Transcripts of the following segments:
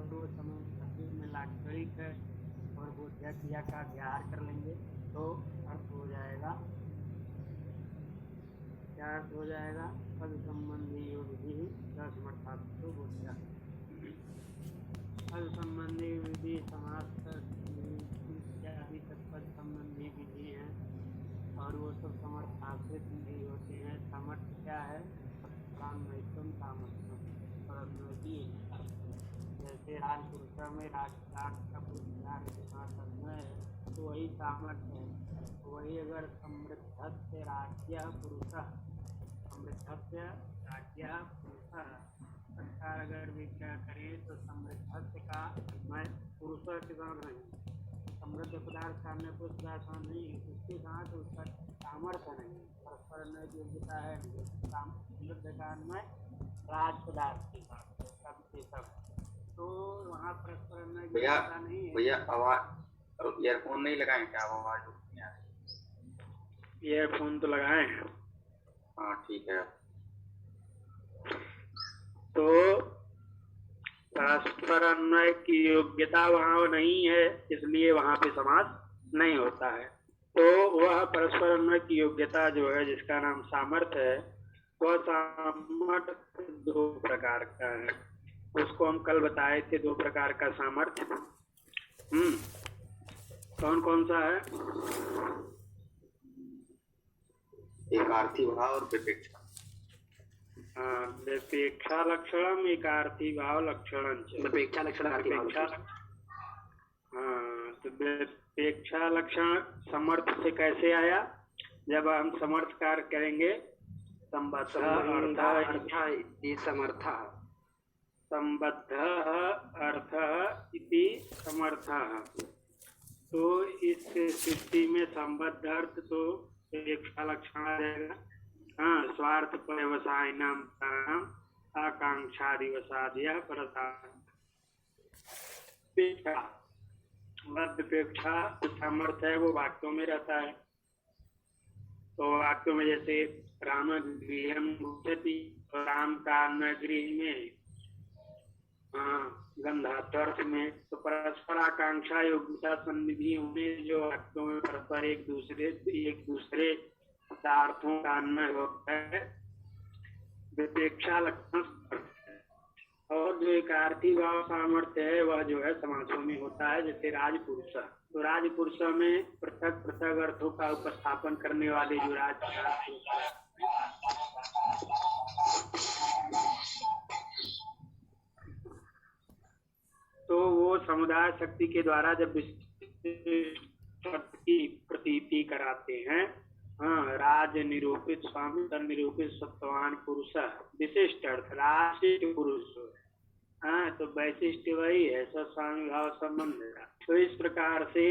पूर्व समय में लाक्षणिक है और बोध्या क्रिया का अध्याहार कर लेंगे तो अर्थ हो जाएगा, क्या अर्थ हो जाएगा? पद संबंधी विधि समर्थात्व बोध्या। पद संबंधी विधि समास इत्यादि पद संबंधी विधि हैं और वो सब समर्थाश्रित नहीं होते हैं। समर्थ क्या है? प्राणमयत्वम सामर्थ्यम और अन्वयी। जैसे राजपुरुषा में राजकाट का पुरस्कार है तो वही सामर्थ्य है। वही अगर समृद्धस्य राज्य पुरुष, समृद्धस्य राज्य पुरुष सरकार अगर व्याख्या करें तो समृद्धस्य का मैं पुरुष के साथ नहीं, समृद्ध पदार्थ सामने पुरुष पदार्थ नहीं, उसके साथ उसका सामर्थ्य नहीं, परस्पर योग्यता है। समृद्ध का अन्वय राज पदार्थ के साथ सब के सब, तो वहाँ परस्पर योग्यता नहीं है। भैया आवाज ईयरफोन नहीं लगाए क्या? आवाज नहीं आ रही। ईयरफोन तो लगाए। हाँ ठीक है। तो परस्पर अन्वय की योग्यता वहाँ नहीं है, इसलिए वहाँ पे समास नहीं होता है। तो वह परस्पर अन्वय की योग्यता जो है जिसका नाम सामर्थ्य है, वह सामर्थ्य दो प्रकार का है। उसको हम कल बताए थे, दो प्रकार का सामर्थ्य। कौन कौन सा है? एकार्थी भाव और विपेक्षा। विपेक्षा लक्षणम एकार्थी भाव लक्षणम। विपेक्षा लक्षण हाँ, तो विपेक्षा लक्षण समर्थ से कैसे आया? जब हम समर्थ कार्य करेंगे संबद्ध अर्थ इति समर्थः, तो इस स्थिति में संबद्ध अर्थ तो विपेक्षा लक्षण आ जाएगा। हाँ, स्वार्थ व्यवसायिनाम आकांक्षा दिवसादिया विपेक्षा सामर्थ्य है वो वाक्यों में रहता है। तो वाक्यों में जैसे राम गृहम गच्छति, राम का अन्य गृह में गंधार्थ में, तो परस्पर आकांक्षा योग्यता सन्निधि होने जो वाक्यों में परस्पर एक दूसरे पदार्थों का अन्वय होता है, विपेक्षा लक्षण। और जो एकार्थी भाव सामर्थ्य है वह जो है समासों में होता है, जैसे राजपुरुष। तो राजपुरुष में पृथक पृथक अर्थों का उपस्थापन करने वाले जो राज, तो वो समुदाय शक्ति के द्वारा जब की प्रतीति कराते हैं। हाँ, राज निरूपित स्वामी निरूपित सत्वान पुरुष विशिष्ट अर्थ राशिष्ट पुरुष। हाँ, तो वैशिष्ट वही है, स्वामी भाव संबंध है। तो इस प्रकार से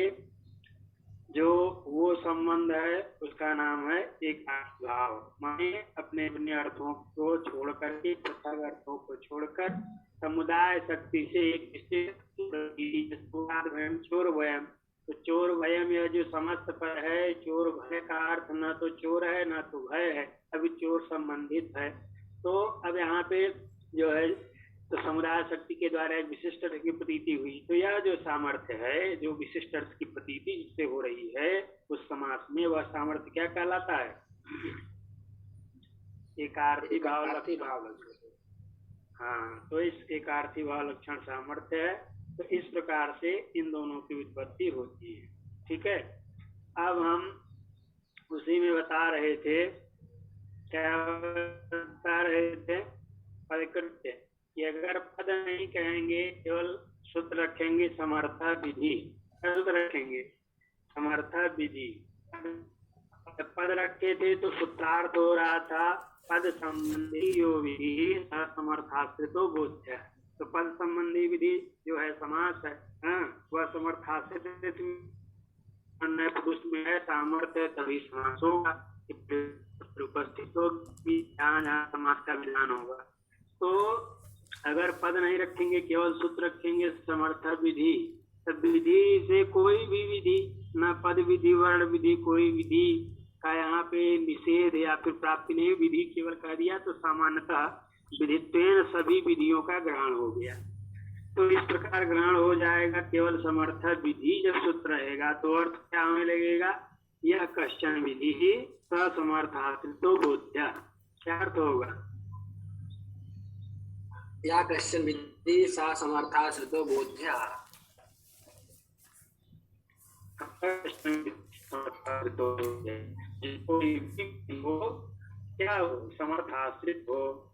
जो वो संबंध है उसका नाम है एकार्थ भाव। माने अपने अपने अर्थों को छोड़ करके, पृथक अर्थों को छोड़कर समुदाय शक्ति से एक चोर वयम, तो चोर वयम यह जो समस्त पर है, चोर भय का अर्थ न तो चोर है न तो भय है, अभी चोर संबंधित है। तो अब यहाँ पे जो है तो समुदाय शक्ति के द्वारा एक विशिष्ट अर्थ की प्रतीति हुई। तो यह जो सामर्थ्य है, जो विशिष्ट अर्थ की प्रतीति जिससे हो रही है उस समास में, वह सामर्थ्य क्या कहलाता है? एकार्थी भाव लक्षण। हाँ, तो इस एकार्थी भाव लक्षण सामर्थ्य है। तो इस प्रकार से इन दोनों की उत्पत्ति होती है। ठीक है, अब हम उसी में बता रहे थे, क्या बता रहे थे? परिकृत्य कि अगर पद नहीं कहेंगे, केवल सूत्र रखेंगे समर्था विधि, सूत्र रखेंगे समर्था विधि। पद रखे थे तो सूत्रार्थ हो रहा था पद संबंधी यो विधि समर्थाश्रितो बोध्य। तो पद संबंधी विधि जो है समास है, वह समर्थाश्रित पुरुष में है, सामर्थ्य है, तभी समास होगा, उपस्थित होगी जहाँ समास का विधान होगा। तो अगर पद नहीं रखेंगे, केवल सूत्र रखेंगे समर्थ विधि, तो विधि से कोई भी विधि, न पद विधि वर्ण विधि, कोई विधि का यहाँ पे निषेध या फिर प्राप्ति नहीं, विधि केवल कह दिया तो सामान्यतः विधित्वेन सभी विधियों का ग्रहण हो गया। तो इस प्रकार ग्रहण हो जाएगा। केवल समर्थ विधि जब सूत्र रहेगा तो अर्थ क्या होने लगेगा, यह कश्चन विधि ही समर्थाश्रितो बोध्य। क्या अर्थ होगा, या कश्चन विधि सा समर्थाश्रितो बोध्य। क्या हो, समर्थाश्रित हो।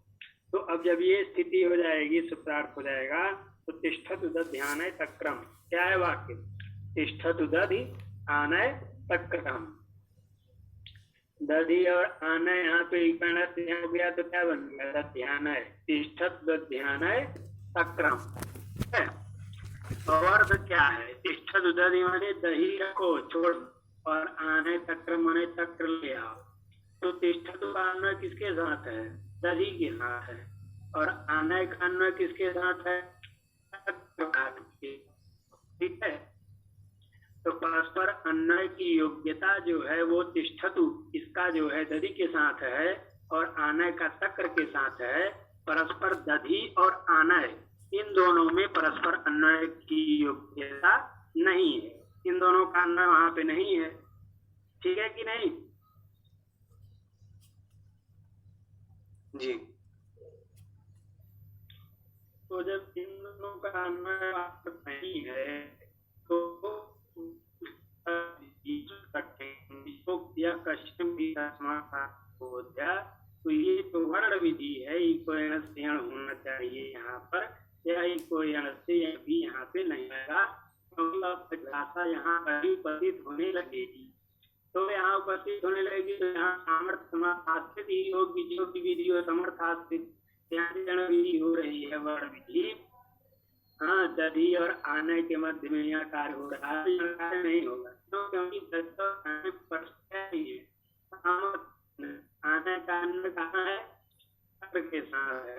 तो अब जब ये स्थिति हो जाएगी, सूत्रार्थ हो जाएगा, तो तिष्ठतु दध्यानय तक्रम। क्या है वाक्य, तिष्ठतु दधि आनय तक्रम। दधि और आनय यहाँ पे हो गया तो क्या बन गया, दध्यानय। तिष्ठत दध्यानय तक्रम। और अर्थ क्या है, तिष्ठतु दधि माने दही को छोड़, और आनय तक्रम माने तक्र ले आओ। तो तिष्ठतु का अन्वय किसके साथ है, दधि के साथ है, और आनय का अन्वय किसके साथ है, ठीक है। तो परस्पर अन्वय की योग्यता जो है वो तिष्ठतु इसका जो है दधि के साथ है, और आनय का तक्र के साथ है। परस्पर दधि और आनय इन दोनों में परस्पर अन्वय की योग्यता नहीं है, इन दोनों का अन्वय वहां पे नहीं है, ठीक है कि नहीं जी। तो जब इन दोनों का अन्वय नहीं है तो या कश्यप भी हो गया। तो ये तो वर्ण विधि है, इकोयण होना चाहिए यहाँ पर, या इकोयण से भी यहाँ पे नहीं आएगा, क्योंकि भाषा यहाँ पर उपस्थित होने लगेगी। तो यहाँ उपस्थित होने लगेगी तो यहाँ सामर्थ्य समर्थाश्रित ही होगी, जो की विधि हो समर्थाश्रित, यहाँ विधि हो रही है वर्ण विधि। हाँ, दधि और आनय के मध्य में यहाँ कार्य हो रहा है, कार्य नहीं होगा क्योंकि आनय का अन्य कहाँ है, तक्र के साथ है।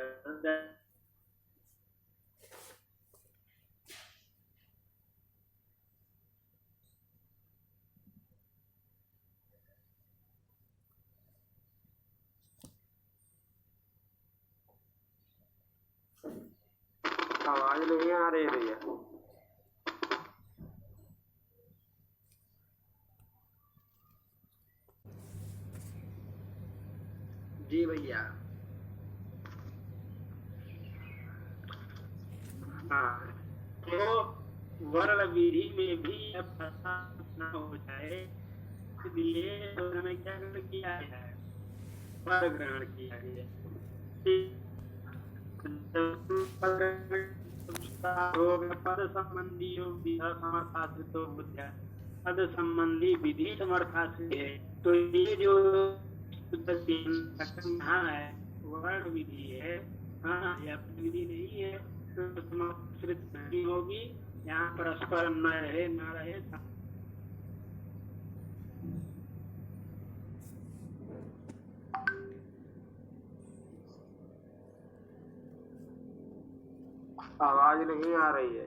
आवाज नहीं आ रही भैया। जी भैया। हाँ, तो वर्ण विधि में भी जब भाषा न हो जाए, इसलिए हमें क्या किया गया है, पद ग्रहण किया गया है। पद संबंधी समर्थाश्रित बुद्धिया, पद संबंधी विधि समर्थाश्रित है। तो ये जो यहाँ है वर्ण विधि है, हाँ या विधि नहीं है तो समर्थाश्रित नहीं होगी। यहाँ परस्पर न रहे न रहे, आवाज नहीं आ रही है।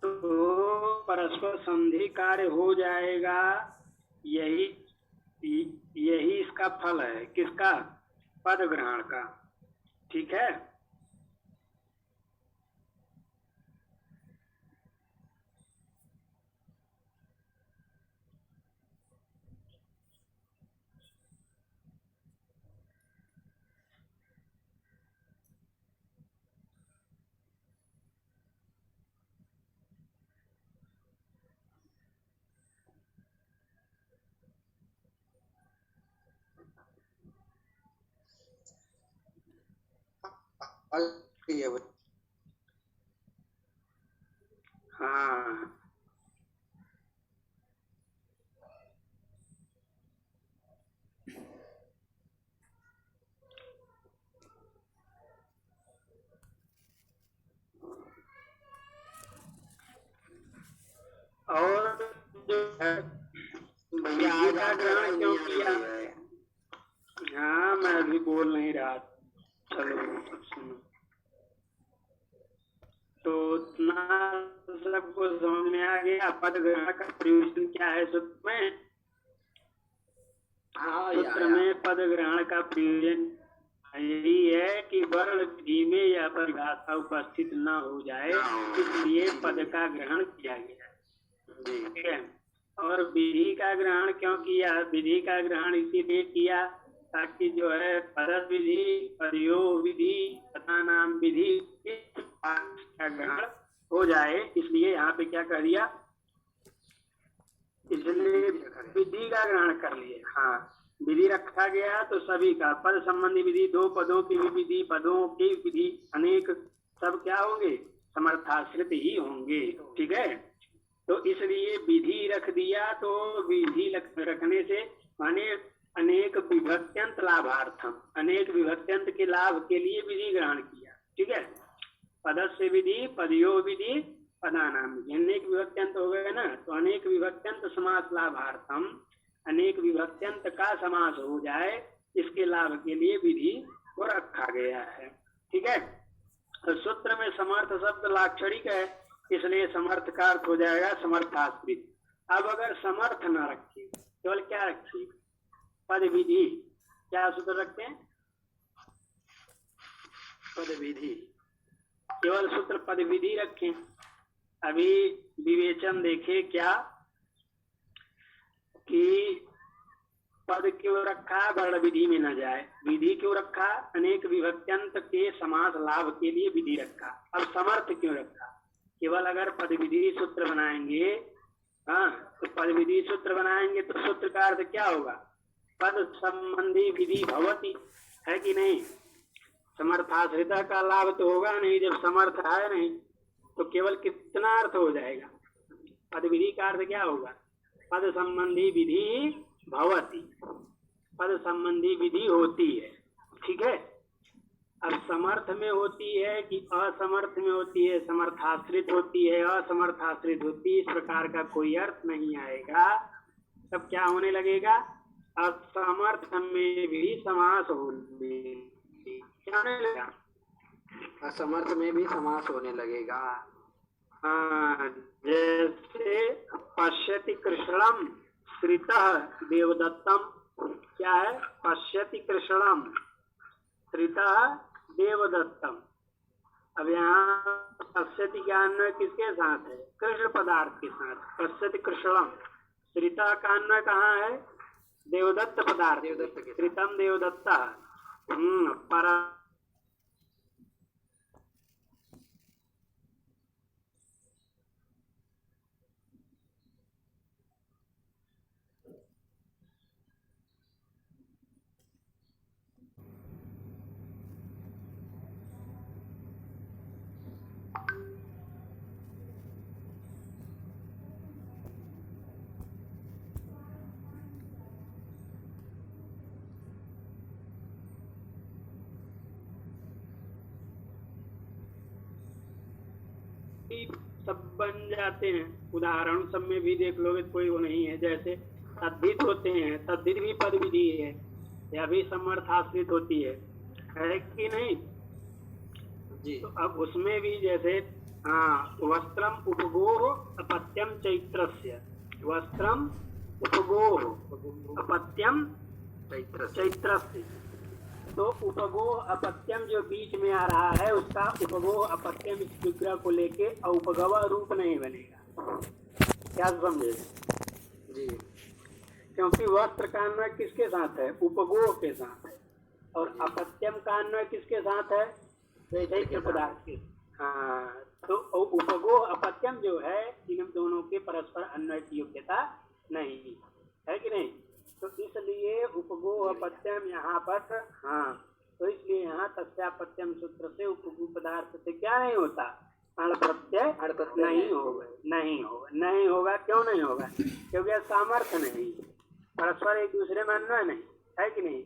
तो परस्पर संधि कार्य हो जाएगा, यही इसका फल है, किसका, पद ग्रहण का, ठीक है। हाँ, और जो है भैया का ग्रहण क्यों किया, हाँ मैं अभी बोल नहीं रहा, चलो सुनो। तो उतना सबको समझ में आ गया, पद ग्रहण का प्रयोजन क्या है सूत्र में। हाँ, सूत्र में पद ग्रहण का प्रयोजन यही है कि वर्ण विधि में यह परिभाषा उपस्थित न हो जाए, इसलिए पद का ग्रहण किया गया। ठीक है। और विधि का ग्रहण क्यों किया? विधि का ग्रहण इसीलिए किया ताकि जो है पद विधि, पदयो विधि, पदानाम विधि का ग्रहण हो जाए, इसलिए यहाँ पे क्या कर दिया? इसलिए विधि का ग्रहण कर लिए। हाँ, विधि रखा गया तो सभी का पद संबंधी विधि, दो पदों की विधि, पदों की विधि अनेक, सब क्या होंगे? समर्थाश्रित ही होंगे। ठीक है। तो इसलिए विधि रख दिया, तो विधि रखने से माने अनेक विभक्त्यंत लाभार्थम, अनेक विभक्त्यंत के लाभ के लिए विधि ग्रहण किया। ठीक है। पदस्य विधि, पदयो विधि, पदानाम विधि, अनेक विभक्त्यंत हो गए ना, तो अनेक विभक्त्यंत समास लाभार्थम, अनेक विभक्त्यंत का समास हो जाए इसके लाभ के लिए विधि को रखा गया है। ठीक है। तो सूत्र में समर्थ शब्द लाक्षणिक है, इसलिए समर्थ का अर्थ हो जाएगा समर्थाश्रित। अब अगर समर्थ न रखे, केवल क्या रखे? पद विधि। क्या सूत्र रखते हैं? पद विधि। केवल सूत्र पद विधि रखें। अभी विवेचन देखे क्या कि पद क्यों रखा? वर्ण विधि में न जाए। विधि क्यों रखा? अनेक विभक्त्यंत के समास लाभ के लिए विधि रखा। अब समर्थ क्यों रखा? केवल अगर पद विधि सूत्र बनाएंगे, हाँ, तो पद विधि सूत्र बनाएंगे तो सूत्र का अर्थ क्या होगा? पद संबंधी विधि भवति, है कि नहीं? समर्थाश्रिता का लाभ तो होगा नहीं जब समर्थ है नहीं, तो केवल कितना अर्थ हो जाएगा? पद विधि का अर्थ क्या होगा? पद संबंधी विधि भवति, पद संबंधी विधि होती है। ठीक है। अब समर्थ में होती है कि असमर्थ में होती है? समर्थाश्रित होती है, असमर्थाश्रित होती है, इस प्रकार का कोई अर्थ नहीं आएगा। तब क्या होने लगेगा? असमर्थ में भी समास होने, क्या होने लगेगा? असमर्थ में भी समास होने लगेगा। हाँ, जैसे पश्यति कृष्णम श्रितः देवदत्तम, क्या है? पश्यति कृष्णम श्रितः देवदत्तम। अब यहाँ पश्यति का अन्वय किसके साथ है? कृष्ण पदार्थ के साथ। पश्यति कृष्णम, श्रितः का अन्वय कहाँ है? देवदत्त पदार्थ। देवदत्त के श्रितम देवदत्ता। पर सब बन जाते हैं। उदाहरण सब में भी देख लोगे कोई वो नहीं है। जैसे तद्धित होते हैं, तद्धित भी पद विधि है, यह भी समर्थाश्रित होती है कि नहीं? जी। तो अब उसमें भी जैसे वस्त्रम उपगोह अपत्यम चैत्रस्य, वस्त्रम उपगोह अपत्यम चैत्रस्य, तो उपगोह अपत्यम जो बीच में आ रहा है उसका उपगोह अपत्यम इस विग्रह को लेके औपगव रूप नहीं बनेगा। क्या समझे? जी। क्योंकि वस्त्र का अन्वय किसके साथ है? उपगोह के साथ है। और अपत्यम का अन्वय किसके साथ है? वैसे पदार्थ के। हाँ, तो उपगोह अपत्यम जो है इन दोनों के परस्पर अन्वय की योग्यता नहीं है कि नहीं? तो इसलिए उपगोह अपत्यम यहाँ पर, हाँ, तो इसलिए यहाँ तस्यापत्यम सूत्र से उपगोह पदार्थ से क्या नहीं होता? अण प्रत्यय नहीं होगा। नहीं होगा। क्यों नहीं होगा? क्योंकि सामर्थ्य नहीं, परस्पर एक दूसरे में अन्वय नहीं है कि नहीं?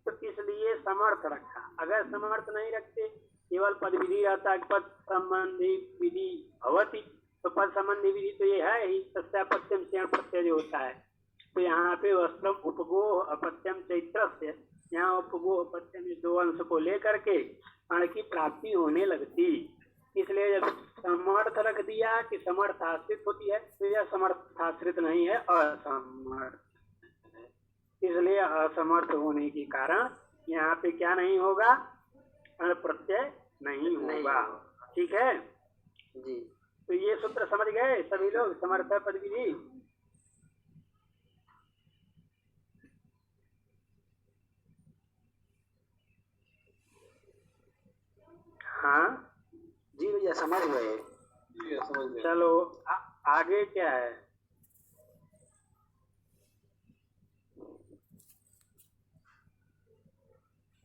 तो इसलिए समर्थ रखा। अगर समर्थ नहीं रखते, केवल पद विधि रहता है, पद संबंधी विधि भवति, तो पद संबंधी विधि तो ये है ही, तस्यापत्यम से अण प्रत्यय जो होता है। तो यहाँ पे वस्त्रम उपगोह अपत्यम चैत्रस्य, यहाँ उपगोह अपत्यम इस दो अंश को लेकर के अण की प्राप्ति होने लगती। इसलिए जब समर्थ रख दिया कि समर्थाश्रित होती है, तो यह समर्थाश्रित नहीं है, असमर्थ है। इसलिए असमर्थ होने के कारण यहाँ पे क्या नहीं होगा, अण प्रत्यय नहीं होगा। ठीक है जी। तो ये सूत्र समझ गए सभी लोग, समर्थ पद विधि। हाँ जी भैया समझ गए। चलो आगे क्या है।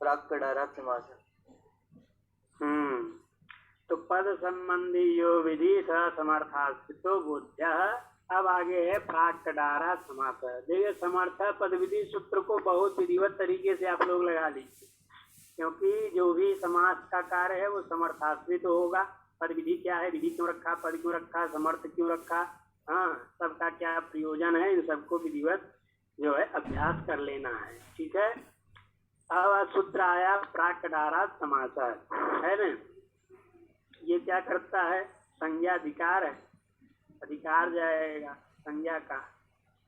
प्राक कडारा समास। तो पद संबंधी यो विधि स समर्थास्थितो बोध्य। अब आगे है प्राक कडारा समास। देखिए समर्थ पद विधि सूत्र को बहुत विधिवत तरीके से आप लोग लगा लीजिए, क्योंकि जो भी समास का कार्य है वो समर्थाश्रित होगा। पद विधि क्या है, विधि क्यों रखा, पद क्यों रखा, समर्थ क्यों रखा, हाँ सबका क्या प्रयोजन है, इन सबको विधिवत जो है अभ्यास कर लेना है। ठीक है अब सूत्र आया प्राक कडारा समास है ना। ये क्या करता है, संज्ञा अधिकार है, अधिकार जाएगा संज्ञा का।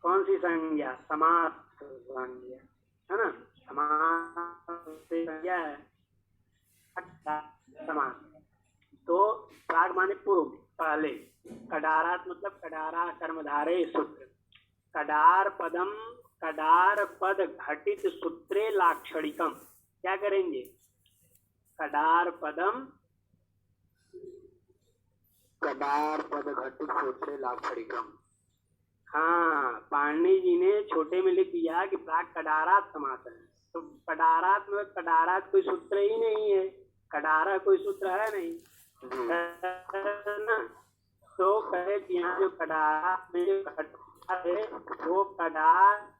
कौन सी संज्ञा, समास संज्ञा है ना, समास से संज्ञा है समास। तो प्राग माने पूर्व, पहले, कडारात मतलब कडारा कर्मधारे सूत्र, कडार पदम कडार पद घटित सूत्रे लाक्षणिकम। क्या करेंगे, कडार पदम कडार पद घटित सूत्रे लाक्षणिकम। हाँ पाणिनि जी ने छोटे में लिख दिया कि प्राक कडारात समास है। तो कडारात में कडारात कोई सूत्र ही नहीं है, कडारा कोई सूत्र है नहीं ना। तो कहे कि यहाँ जो कडारात में जो घटता है वो कडार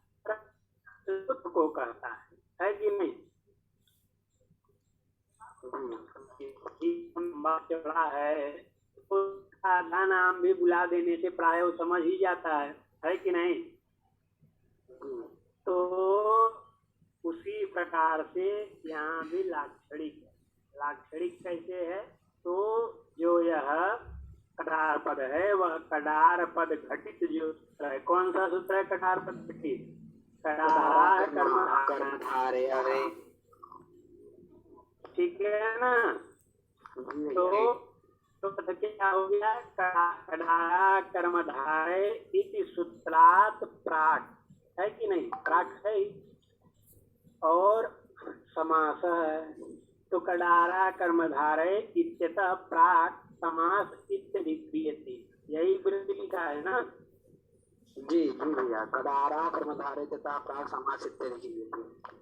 को कहता है कि नहीं। चढ़ा है तो आधा नाम भी बुला देने से प्राय वो समझ ही जाता है कि नहीं। तो उसी प्रकार से यहाँ भी लाक्षणिक, लाक्षणिक कैसे है, तो जो यह कडार पद है वह कडार पद घटित जो सूत्र है, कौन सा सूत्र है कडार पद घटित, कडारा कर्मधारे। ठीक है ना। तो क्या हो गया, कडारा कर्मधारे इति सूत्रात प्राक है कि नहीं, प्राक है और समास है। तो कडारा कर्मधारे इत्यतः प्राक समास इत्यभिक्रियते, यही वृद्धि का है ना। जी जी भैया, कडारा कर्मधारे तथा प्राक समास इत्यभिक्रियते।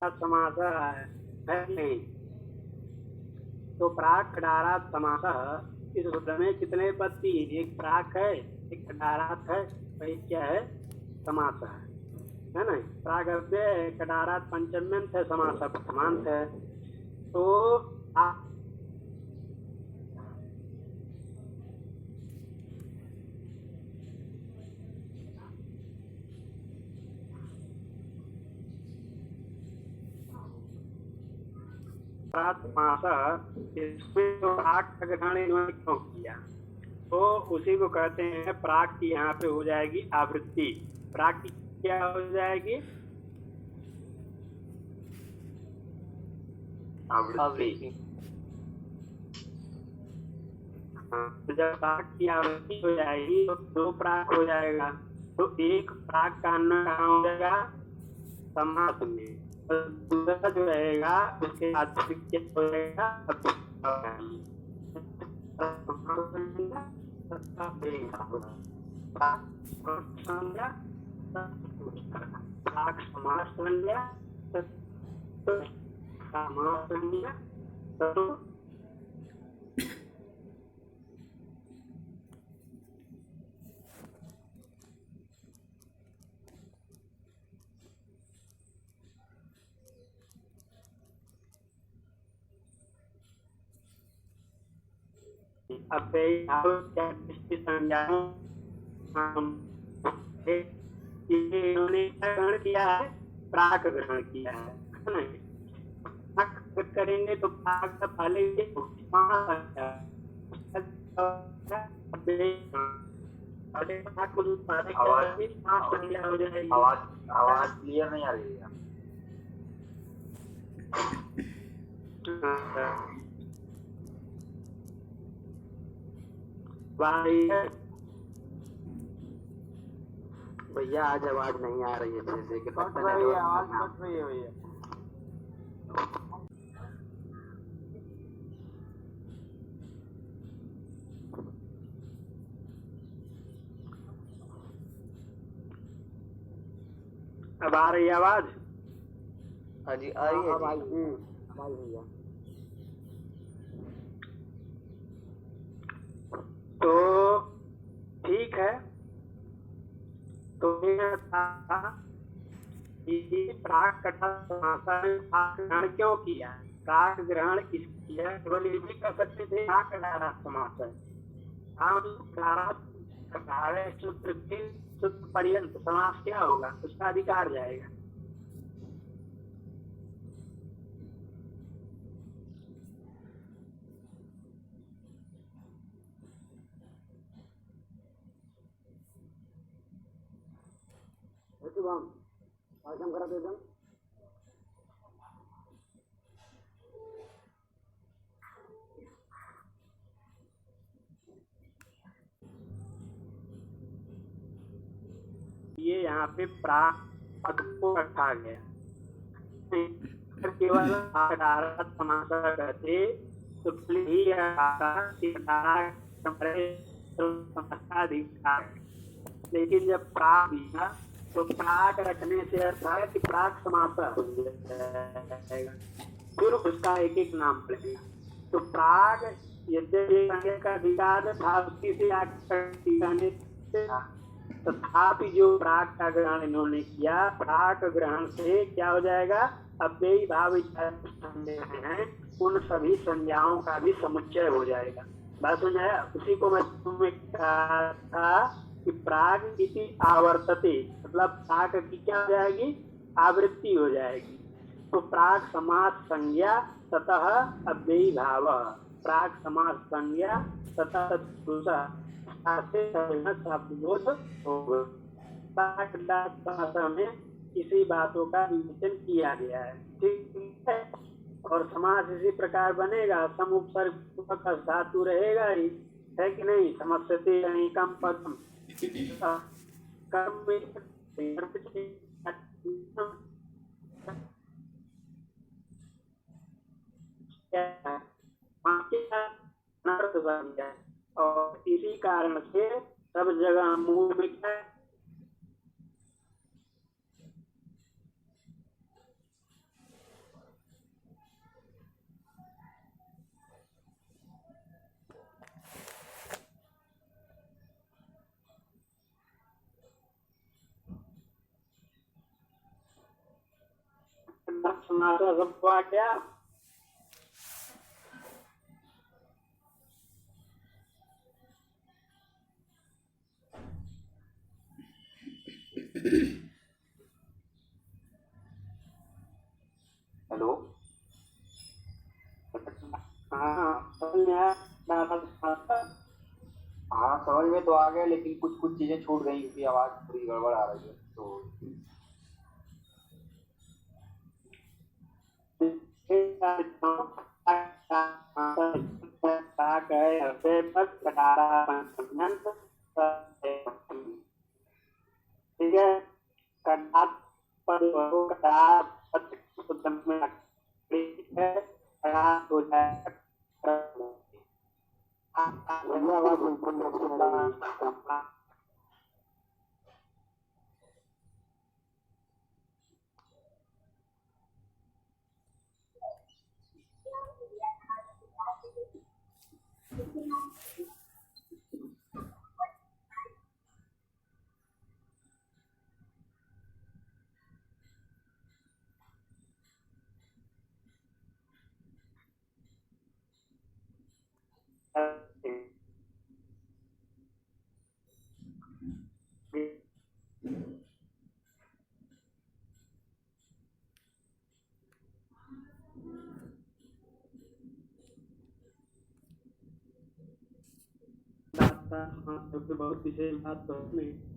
समास है नहीं। तो प्राक कडारात समास, इस सूत्र में कितने पद थी, एक प्राक है, एक कडारात है, और एक क्या है समास है ना। प्राक है, कडारात पंचम्यंत है, समास प्रथमांत है। तो इसमें तो प्राक का ग्रहण इन्होंने क्यों किया, तो उसी को कहते हैं प्राक की यहाँ पे हो जाएगी आवृत्ति। प्राक की क्या हो जाएगी, आवृत्ति। जब प्राक की आवृत्ति हो जाएगी तो दो प्राक हो जाएगा। तो एक प्राक का अन्य कहाँ हो जाएगा, समास में, दूसरा जो रहेगा उसके बाद क्या हो जाएगा, समास बन गया, समास बन गया। तो अब संज्ञाओं इन्होंने क्या ग्रहण किया है? प्राक ग्रहण किया है ना? प्राक करेंगे तो प्राक का पहले आवाज क्लियर नहीं आ रही है। भैया आज आवाज नहीं आ रही है अच्छे से। कट रही है, आवाज कट रही है भैया। अब आ रही है आवाज? हाँ जी आ रही है भैया। तो ठीक है, तो प्राक कथा समासा में प्राक ग्रहण क्यों किया? प्राक ग्रहण किया केवल ये भी कर सकते थे प्राक समास है। हम सूत्र पर्यंत समास क्या होगा? उसका अधिकार जाएगा। करा देता हूँ। ये यहाँ पे प्राक पद को रखा गया, केवल समासा करते तो ही अधिकार। लेकिन जब प्राक दिया तो प्राक रखने से अर्थ है कि प्राक समासा हो जाएगा, फिर उसका एक एक नाम पड़ेगा। तो प्राक यद्यपि का अधिकार था उसकी से तथापि जो प्राक का ग्रहण इन्होंने किया, प्राक ग्रहण से क्या हो जाएगा? अव्ययी भाव हैं उन सभी संज्ञाओं का भी समुच्चय हो जाएगा। बात समझाया? उसी को मैं तुम्हें कहा था कि प्राग इति आवर्तते, मतलब प्राग की क्या हो जाएगी? आवृत्ति हो जाएगी। तो प्राग समास संज्ञा ततः अव्ययी भाव, प्राग समास संज्ञा ततः में इसी बातों का विवेचन किया गया है। ठीक है, और समास इसी प्रकार बनेगा, सम उपसर्ग धातु रहेगा ही, है कि नहीं? समस्यते अनेकम पदम कर्म बन जाए, और इसी कारण से सब जगह मूल में क्या है? सबको आ गया? हेलो, हाँ समझ में तो आ गया, लेकिन कुछ कुछ चीजें छूट गई क्योंकि आवाज थोड़ी गड़बड़ आ रही है। तो ठीक है, था, हाँ, तो बहुत विशेष बात तो नहीं।